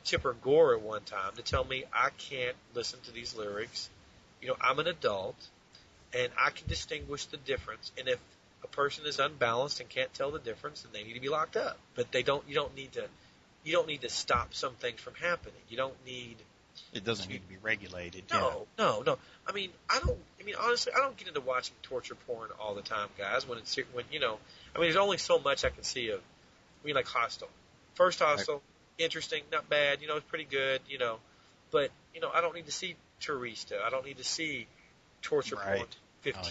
Tipper Gore at one time to tell me I can't listen to these lyrics. I'm an adult, and I can distinguish the difference. And if a person is unbalanced and can't tell the difference, then they need to be locked up. But they don't. You don't need to stop some things from happening. You don't need. It doesn't need to be regulated. No, yeah. no. Honestly, I don't get into watching torture porn all the time, guys. There's only so much I can see of. Like Hostel. First Hostel, interesting, not bad. It's pretty good. But I don't need to see Teresa. I don't need to see torture porn 15. Oh,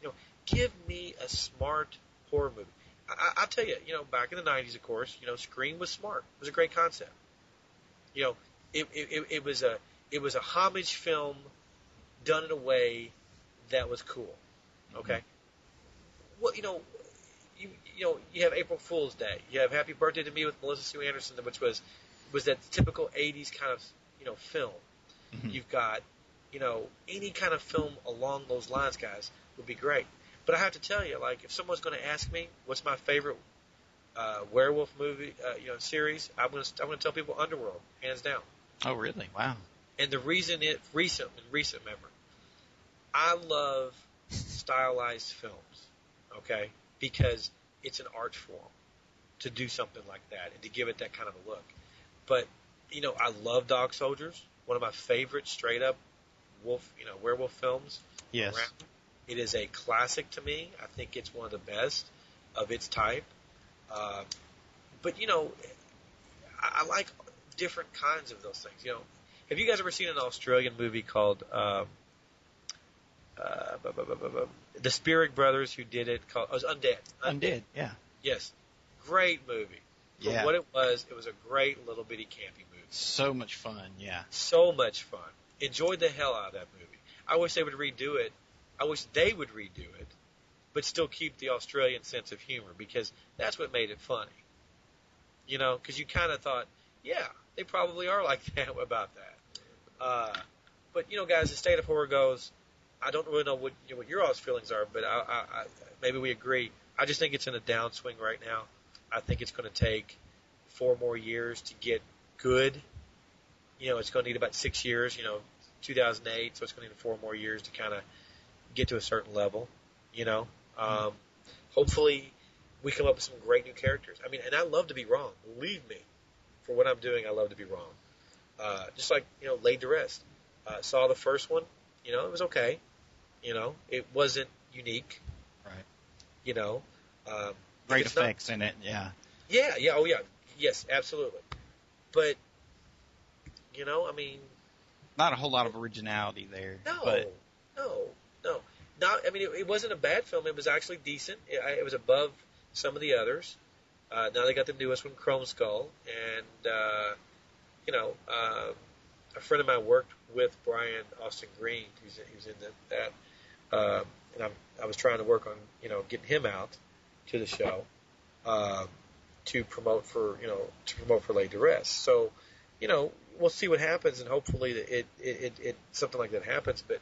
yeah. Give me a smart horror movie. I'll tell you, back in the 90s, of course, Scream was smart. It was a great concept. It was a homage film done in a way that was cool. Okay. Mm-hmm. Well, you have April Fool's Day. You have Happy Birthday to Me with Melissa Sue Anderson, which was that typical 80s kind of film. Mm-hmm. You've got, any kind of film along those lines, guys, would be great. But I have to tell you, like, if someone's going to ask me what's my favorite werewolf movie, series, I'm going to tell people Underworld, hands down. Oh, really? Wow. And the reason recent memory, I love stylized films, okay, because it's an art form to do something like that and to give it that kind of a look. But, I love Dog Soldiers, one of my favorite straight up werewolf films. Yes. Around. It is a classic to me. I think it's one of the best of its type. But, I like different kinds of those things. Have you guys ever seen an Australian movie called the Spirit Brothers who did it? It was Undead. Undead, yeah. Yes. Great movie. For what it was a great little bitty campy movie. So much fun, yeah. So much fun. Enjoyed the hell out of that movie. I wish they would redo it. I wish they would redo it, but still keep the Australian sense of humor, because that's what made it funny. Because you kind of thought, yeah, they probably are like that about that. But, guys, the state of horror goes, I don't really know what your all's feelings are, but I maybe we agree. I just think it's in a downswing right now. I think it's going to take 4 more years to get good. It's going to need about 6 years, 2008, so it's going to need 4 more years to kind of get to a certain level, Hopefully we come up with some great new characters. And I love to be wrong. Believe me, for what I'm doing, I love to be wrong. Just like, Laid to Rest. Saw the first one, it was okay. It wasn't unique. Right. Great effects in it, yeah. Yeah, oh yeah. Yes, absolutely. But, not a whole lot of originality there. No. It wasn't a bad film. It was actually decent. It was above some of the others. Now they got the newest one, Chrome Skull, and a friend of mine worked with Brian Austin Green, who's in that, and I was trying to work on getting him out to the show to promote for Laid to Rest. So we'll see what happens, and hopefully it something like that happens. But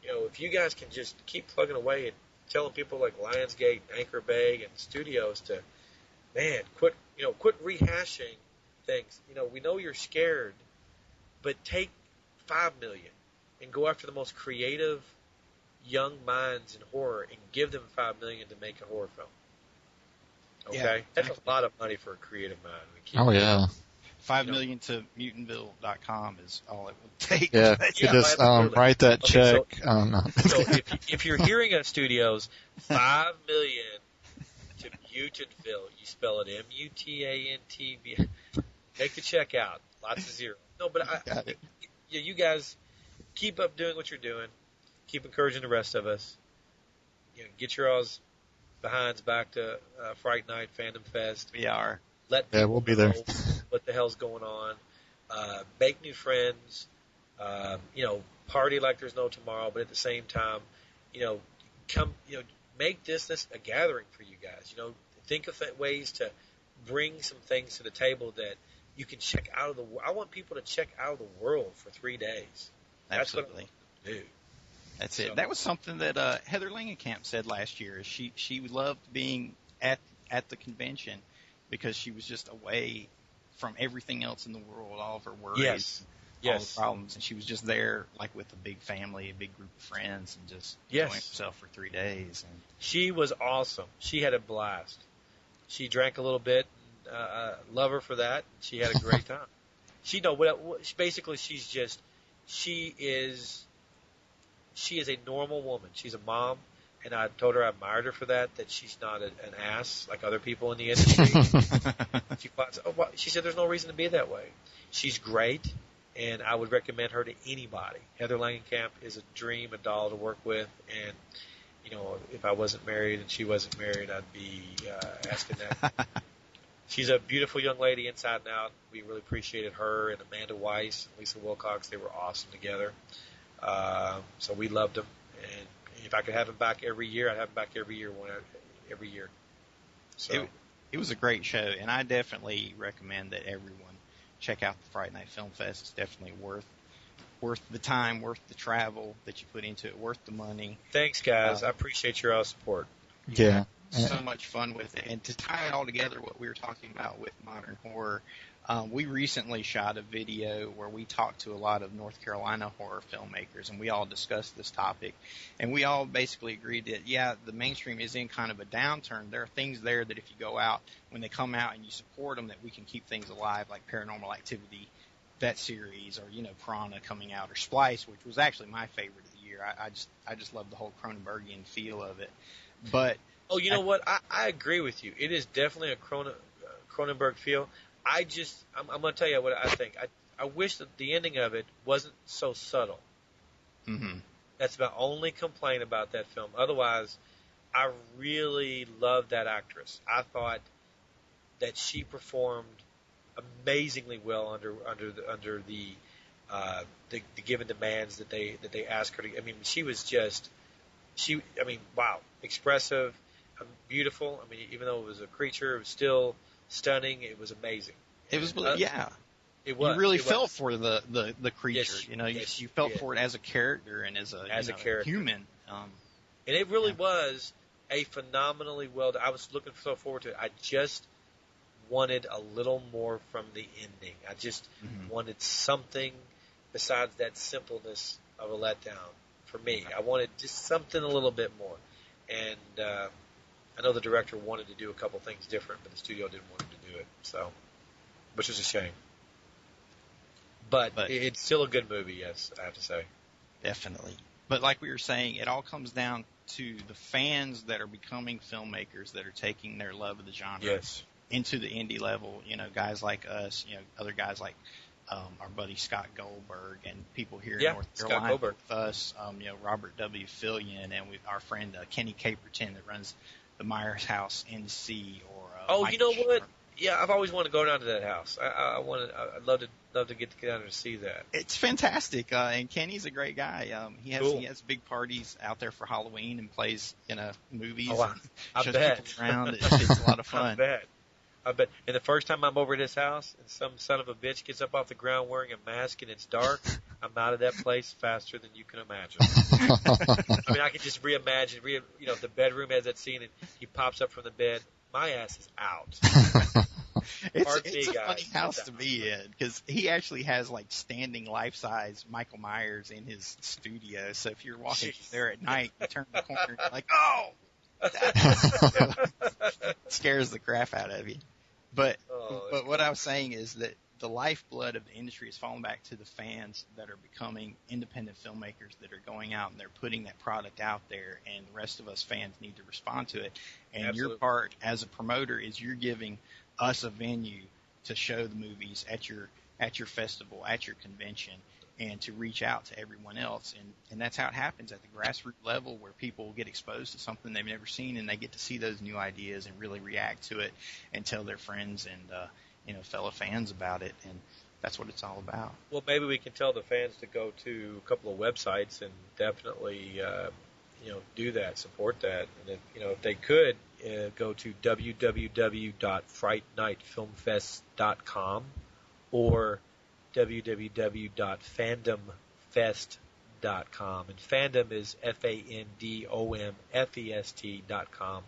if you guys can just keep plugging away and telling people like Lionsgate, Anchor Bay, and studios to, quit rehashing things. We know you're scared, but take $5 million and go after the most creative young minds in horror and give them $5 million to make a horror film. Okay, yeah, exactly. That's a lot of money for a creative mind. Oh yeah. $5 million to mutantville.com is all it would take. Yeah, you just write that check. So if you're hearing us, studios, $5 million to Mutantville, you spell it MUTANTV. Make the check out. Lots of zeros. No, but you guys keep up doing what you're doing. Keep encouraging the rest of us. Get your all's behinds back to Fright Night Fandom Fest. We are. We'll be there. What the hell's going on? Make new friends. Party like there's no tomorrow, but at the same time, come. Make this a gathering for you guys. Think of ways to bring some things to the table that you can check out of the. I want people to check out of the world for 3 days. Absolutely. That's what I do. That's it. That was something that Heather Langenkamp said last year. She loved being at the convention because she was just away from everything else in the world, all of her worries, Yes. all the problems, and she was just there, like with a big family, a big group of friends, and just enjoying herself for 3 days. And she was awesome. She had a blast. She drank a little bit. Love her for that. She had a great time. Basically, she is a normal woman. She's a mom, and I told her I admired her for that she's not an ass like other people in the industry. She said there's no reason to be that way. She's great, and I would recommend her to anybody. Heather Langenkamp is a dream, a doll to work with, and if I wasn't married and she wasn't married, I'd be asking that. She's a beautiful young lady inside and out. We really appreciated her and Amanda Weiss and Lisa Wilcox. They were awesome together. So we loved them. And if I could have them back every year, I'd have them back every year. So it was a great show, and I definitely recommend that everyone check out the Fright Night Film Fest. It's definitely worth the time, worth the travel that you put into it, worth the money. Thanks, guys. I appreciate your all support. Yeah. So much fun with it. And to tie it all together, what we were talking about with modern horror, we recently shot a video where we talked to a lot of North Carolina horror filmmakers, and we all discussed this topic. And we all basically agreed that, the mainstream is in kind of a downturn. There are things there that if you go out, when they come out and you support them, that we can keep things alive, like Paranormal Activity, that series, or, Piranha coming out, or Splice, which was actually my favorite of the year. I just love the whole Cronenbergian feel of it. But you know what? I agree with you. It is definitely a Cronenberg feel. I'm going to tell you what I think. I wish that the ending of it wasn't so subtle. Mm-hmm. That's my only complaint about that film. Otherwise, I really loved that actress. I thought that she performed amazingly well under the given demands that they asked her to. I mean, she was wow, expressive, beautiful. I mean, even though it was a creature, it was still stunning. It was amazing. It was, It was. You really felt for the creature. Yes, you felt for it as a character and as a character. Human. And it really was a phenomenally well. I was looking so forward to it. I just wanted a little more from the ending. I just wanted something besides that simpleness of a letdown for me. I wanted just something a little bit more. And I know the director wanted to do a couple things different, but the studio didn't want him to do it. So, which is a shame. But it's still a good movie, yes, I have to say. Definitely. But like we were saying, it all comes down to the fans that are becoming filmmakers that are taking their love of the genre into the indie level. Guys like us, other guys like our buddy Scott Goldberg and people here in North Carolina with us, Robert W. Fillion and our friend Kenny Caperton that runs the Myers House NC or you know what? Yeah, I've always wanted to go down to that house. I'd love to get down there to see that. It's fantastic, and Kenny's a great guy. He has big parties out there for Halloween and plays movies. Oh, I shows bet. people around. It's a lot of fun. I bet. And the first time I'm over at his house and some son of a bitch gets up off the ground wearing a mask and it's dark, I'm out of that place faster than you can imagine. I mean, I can just reimagine. The bedroom has that scene and he pops up from the bed. My ass is out. It's a funny house to be in because he actually has like standing life-size Michael Myers in his studio. So if you're walking there at night, you turn the corner, you're like, oh, that scares the crap out of you. But what I was saying is that the lifeblood of the industry is falling back to the fans that are becoming independent filmmakers that are going out and they're putting that product out there, and the rest of us fans need to respond to it. And Absolutely. Your part as a promoter is you're giving us a venue to show the movies at your festival, at your convention, and to reach out to everyone else. And that's how it happens at the grassroots level, where people get exposed to something they've never seen and they get to see those new ideas and really react to it and tell their friends and fellow fans about it. And that's what it's all about. Well, maybe we can tell the fans to go to a couple of websites and definitely do that, support that. And if they could go to www.frightnightfilmfest.com or www.fandomfest.com. And fandom is FANDOMFEST.com.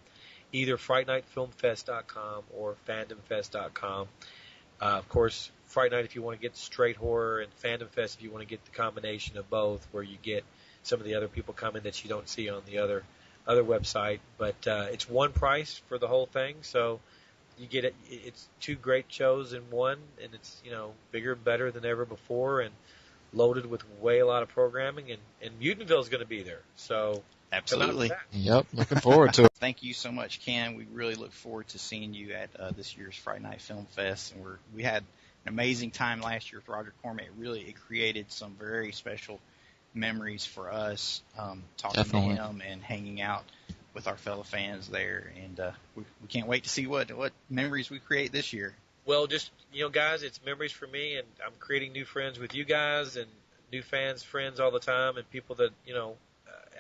Either frightnightfilmfest.com or fandomfest.com. Of course, Fright Night if you want to get straight horror, and Fandom Fest if you want to get the combination of both, where you get some of the other people coming that you don't see on the other website. But it's one price for the whole thing, so you get it. It's two great shows in one, and it's bigger and better than ever before, and loaded with a lot of programming. And Mutantville is going to be there, so absolutely. Yep, looking forward to it. Thank you so much, Ken. We really look forward to seeing you at this year's Fright Night Film Fest, and we had an amazing time last year with Roger Corman. It created some very special memories for us, talking Definitely. to him and hanging out with our fellow fans there, and we can't wait to see what memories we create this year. Well, just guys, it's memories for me, and I'm creating new friends with you guys and new friends all the time, and people that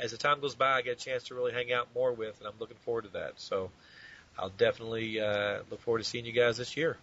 as the time goes by, I get a chance to really hang out more with, and I'm looking forward to that. So I'll definitely look forward to seeing you guys this year.